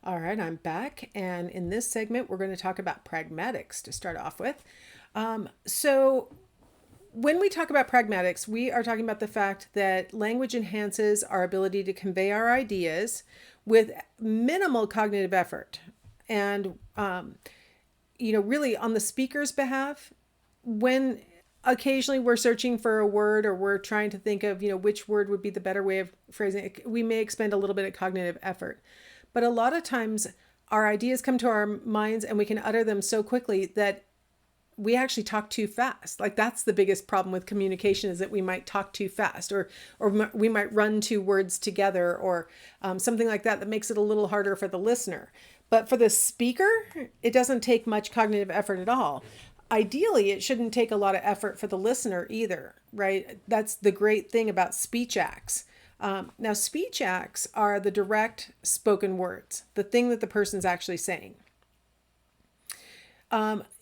All right, I'm back, and in this segment, we're going to talk about pragmatics to start off with. So, when we talk about pragmatics, we are talking about the fact that language enhances our ability to convey our ideas with minimal cognitive effort. And, really on the speaker's behalf, when occasionally we're searching for a word or we're trying to think of, which word would be the better way of phrasing it, we may expend a little bit of cognitive effort. But a lot of times our ideas come to our minds and we can utter them so quickly that we actually talk too fast. Like that's the biggest problem with communication, is that we might talk too fast, or we might run two words together, or something like that makes it a little harder for the listener. But for the speaker, it doesn't take much cognitive effort at all. Ideally, it shouldn't take a lot of effort for the listener either, right? That's the great thing about speech acts. Now, speech acts are the direct spoken words, the thing that the person's actually saying.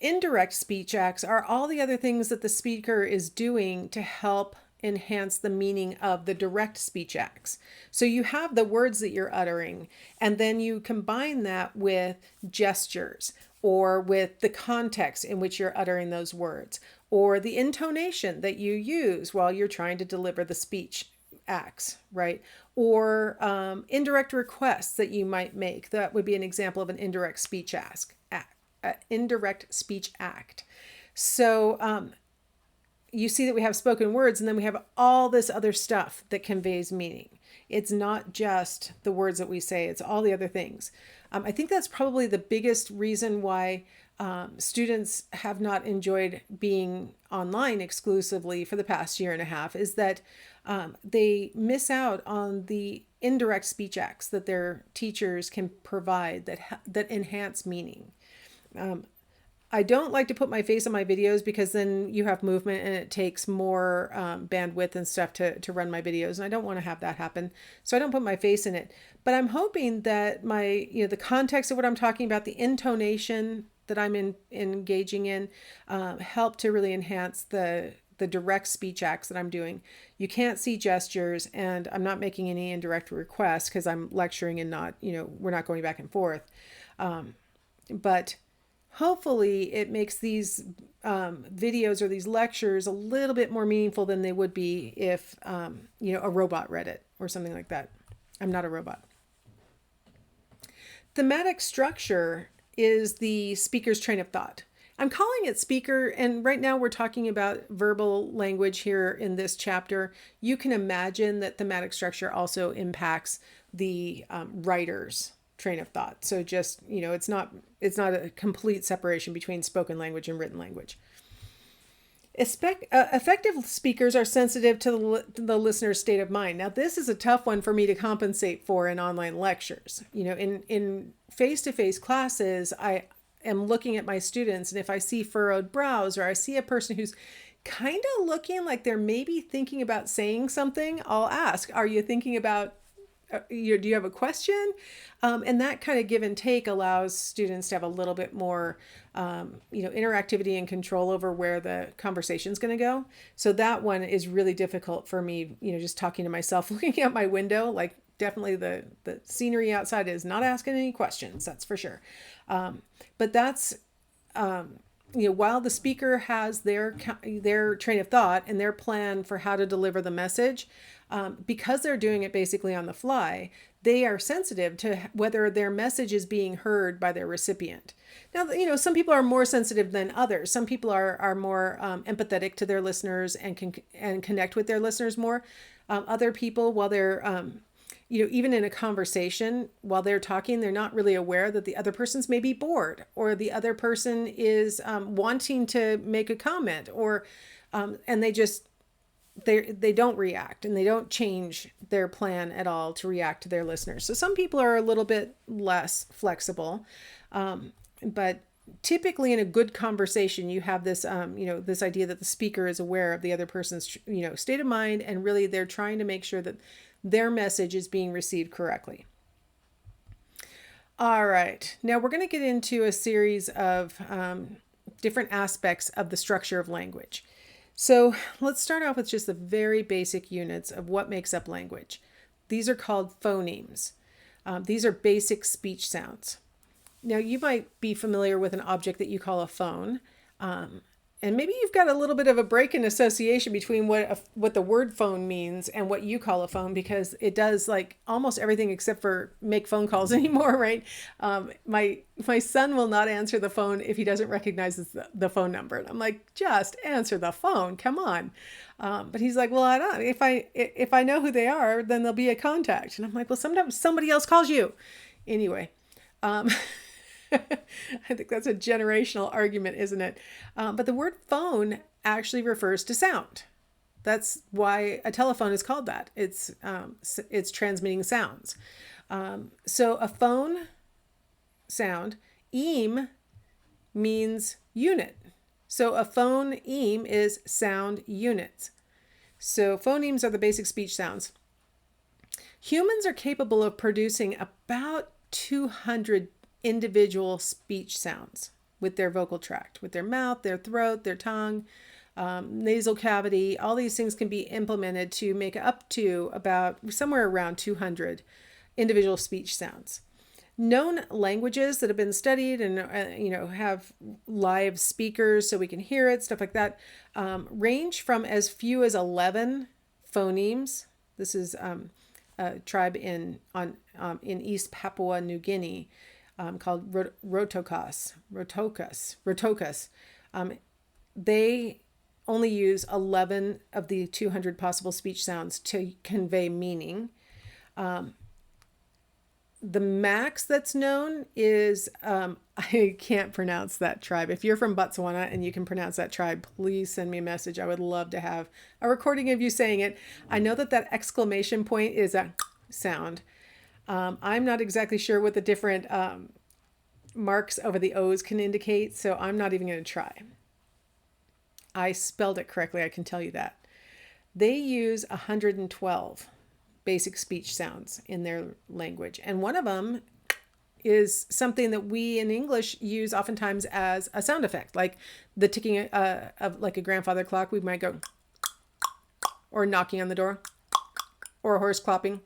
Indirect speech acts are all the other things that the speaker is doing to help enhance the meaning of the direct speech acts. So you have the words that you're uttering, and then you combine that with gestures, or with the context in which you're uttering those words, or the intonation that you use while you're trying to deliver the speech acts, right? Or indirect requests that you might make. That would be an example of an indirect speech indirect speech act. So you see that we have spoken words, and then we have all this other stuff that conveys meaning. It's not just the words that we say, it's all the other things. I think that's probably the biggest reason why students have not enjoyed being online exclusively for the past year and a half, is that they miss out on the indirect speech acts that their teachers can provide that enhance meaning. I don't like to put my face on my videos, because then you have movement and it takes more bandwidth and stuff to run my videos. And I don't want to have that happen. So I don't put my face in it. But I'm hoping that the context of what I'm talking about, the intonation that I'm engaging in, help to really enhance the direct speech acts that I'm doing. You can't see gestures, and I'm not making any indirect requests because I'm lecturing and not, we're not going back and forth. But hopefully it makes these videos or these lectures a little bit more meaningful than they would be if, a robot read it or something like that. I'm not a robot. Thematic structure is the speaker's train of thought. I'm calling it speaker, and right now we're talking about verbal language here in this chapter. You can imagine that thematic structure also impacts the writer's train of thought. So just, it's not a complete separation between spoken language and written language. Effective speakers are sensitive to the listener's state of mind. Now, this is a tough one for me to compensate for in online lectures. In face-to-face classes, I am looking at my students, and if I see furrowed brows, or I see a person who's kind of looking like they're maybe thinking about saying something, I'll ask, are you thinking about, do you have a question? And that kind of give and take allows students to have a little bit more, interactivity and control over where the conversation is going to go. So that one is really difficult for me, just talking to myself, looking out my window. Like, definitely the scenery outside is not asking any questions, that's for sure. But that's, while the speaker has their train of thought and their plan for how to deliver the message, because they're doing it basically on the fly, they are sensitive to whether their message is being heard by their recipient. Now, some people are more sensitive than others. Some people are more empathetic to their listeners and can connect with their listeners more. Other people, while they're even in a conversation, while they're talking, they're not really aware that the other person's maybe bored, or the other person is wanting to make a comment, or and they don't react, and they don't change their plan at all to react to their listeners. So some people are a little bit less flexible, but typically in a good conversation, you have this, this idea that the speaker is aware of the other person's, state of mind, and really they're trying to make sure that their message is being received correctly. All right, now we're going to get into a series of different aspects of the structure of language. So let's start off with just the very basic units of what makes up language. These are called phonemes. These are basic speech sounds. Now, you might be familiar with an object that you call a phone. And maybe you've got a little bit of a break in association between what the word phone means and what you call a phone, because it does like almost everything except for make phone calls anymore, right? My son will not answer the phone if he doesn't recognize the phone number. And I'm like, just answer the phone, come on. But he's like, well, I don't. If I know who they are, then there'll be a contact. And I'm like, well, sometimes somebody else calls you. Anyway. I think that's a generational argument, isn't it? But the word phone actually refers to sound. That's why a telephone is called that. It's transmitting sounds. So a phone sound, eem, means unit. So a phoneme is sound units. So phonemes are the basic speech sounds. Humans are capable of producing about 200 individual speech sounds with their vocal tract, with their mouth, their throat, their tongue, nasal cavity. All these things can be implemented to make up to about somewhere around 200 individual speech sounds. Known languages that have been studied and have live speakers so we can hear it, stuff like that, range from as few as 11 phonemes. This is a tribe in East Papua New Guinea. Called Rotokas. They only use 11 of the 200 possible speech sounds to convey meaning. The max that's known is, I can't pronounce that tribe. If you're from Botswana and you can pronounce that tribe, please send me a message. I would love to have a recording of you saying it. I know that exclamation point is a sound. I'm not exactly sure what the different marks over the O's can indicate, so I'm not even going to try. I spelled it correctly, I can tell you that. They use 112 basic speech sounds in their language, and one of them is something that we in English use oftentimes as a sound effect, like the ticking of like a grandfather clock. We might go, or knocking on the door, or a horse clopping.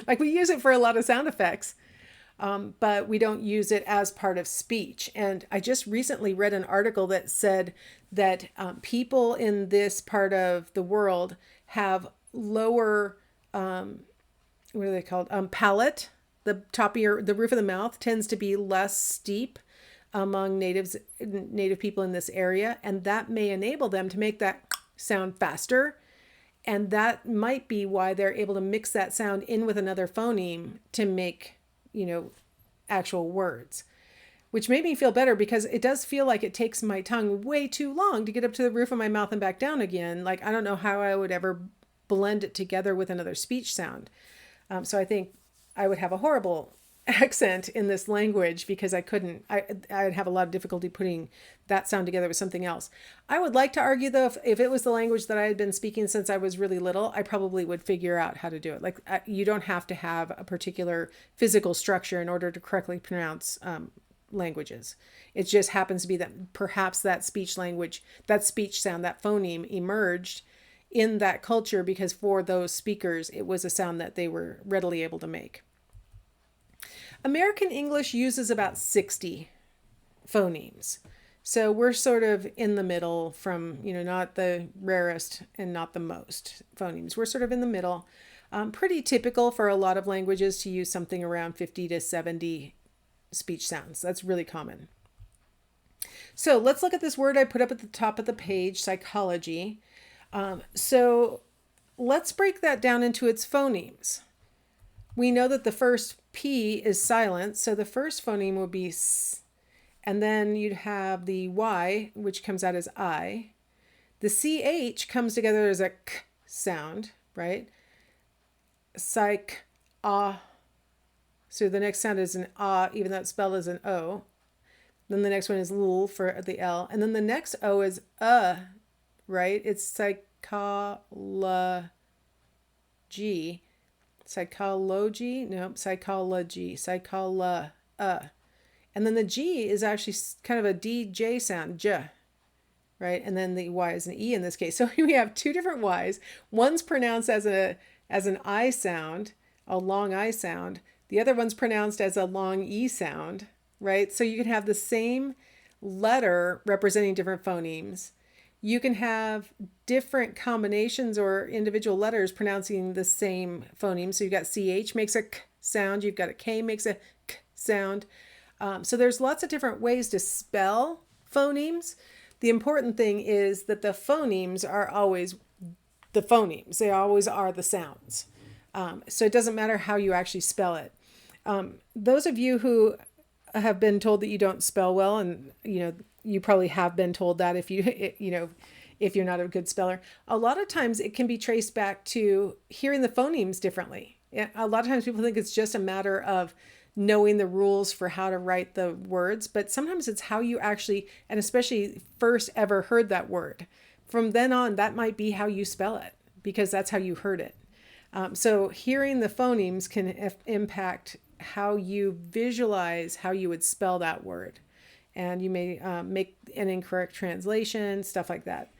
Like we use it for a lot of sound effects, but we don't use it as part of speech. And I just recently read an article that said that people in this part of the world have lower, what are they called? Palate. The top of the roof of the mouth tends to be less steep among native people in this area, and that may enable them to make that sound faster. And that might be why they're able to mix that sound in with another phoneme to make, actual words, which made me feel better, because it does feel like it takes my tongue way too long to get up to the roof of my mouth and back down again. Like, I don't know how I would ever blend it together with another speech sound. So I think I would have a horrible accent in this language, because I'd have a lot of difficulty putting that sound together with something else. I would like to argue, though, if it was the language that I had been speaking since I was really little, I probably would figure out how to do it. Like, you don't have to have a particular physical structure in order to correctly pronounce languages. It just happens to be that perhaps that speech language, that speech sound, that phoneme emerged in that culture because for those speakers, it was a sound that they were readily able to make. American English uses about 60 phonemes. So we're sort of in the middle from, not the rarest and not the most phonemes. We're sort of in the middle. Pretty typical for a lot of languages to use something around 50 to 70 speech sounds. That's really common. So let's look at this word I put up at the top of the page, psychology. So let's break that down into its phonemes. We know that the first P is silent, so the first phoneme would be S, and then you'd have the Y, which comes out as I. The CH comes together as a K sound, right? Psych, ah. So the next sound is an ah, even though it's spelled as an O. Then the next one is L for the L, and then the next O is right? It's psychology. Psychology? No, psychology. Psychola. And then the G is actually kind of a DJ sound, J, right? And then the Y is an E in this case. So we have two different Ys. One's pronounced as an I sound, a long I sound. The other one's pronounced as a long E sound, right? So you can have the same letter representing different phonemes. You can have different combinations or individual letters pronouncing the same phoneme. So you've got CH makes a K sound. You've got a K makes a K sound. So there's lots of different ways to spell phonemes. The important thing is that the phonemes are always the phonemes. They always are the sounds. So it doesn't matter how you actually spell it. Those of you who have been told that you don't spell well, and you probably have been told that if you're not a good speller, a lot of times it can be traced back to hearing the phonemes differently. A lot of times people think it's just a matter of knowing the rules for how to write the words, but sometimes it's how you actually, and especially first ever heard that word. From then on, that might be how you spell it because that's how you heard it. So hearing the phonemes can impact how you visualize how you would spell that word. And you may make an incorrect translation, stuff like that.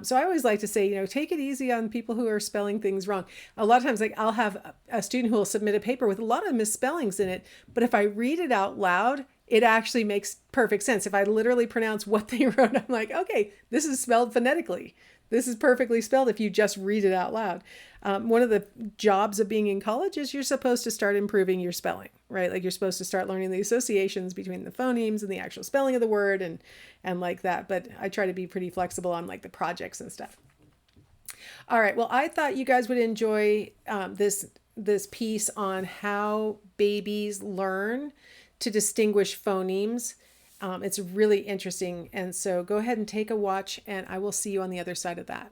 So I always like to say, take it easy on people who are spelling things wrong. A lot of times, I'll have a student who will submit a paper with a lot of misspellings in it, but if I read it out loud, it actually makes perfect sense. If I literally pronounce what they wrote, I'm like, okay, this is spelled phonetically. This is perfectly spelled if you just read it out loud. One of the jobs of being in college is you're supposed to start improving your spelling, right? Like you're supposed to start learning the associations between the phonemes and the actual spelling of the word and like that. But I try to be pretty flexible on like the projects and stuff. All right. Well, I thought you guys would enjoy this piece on how babies learn to distinguish phonemes. It's really interesting. And so go ahead and take a watch, and I will see you on the other side of that.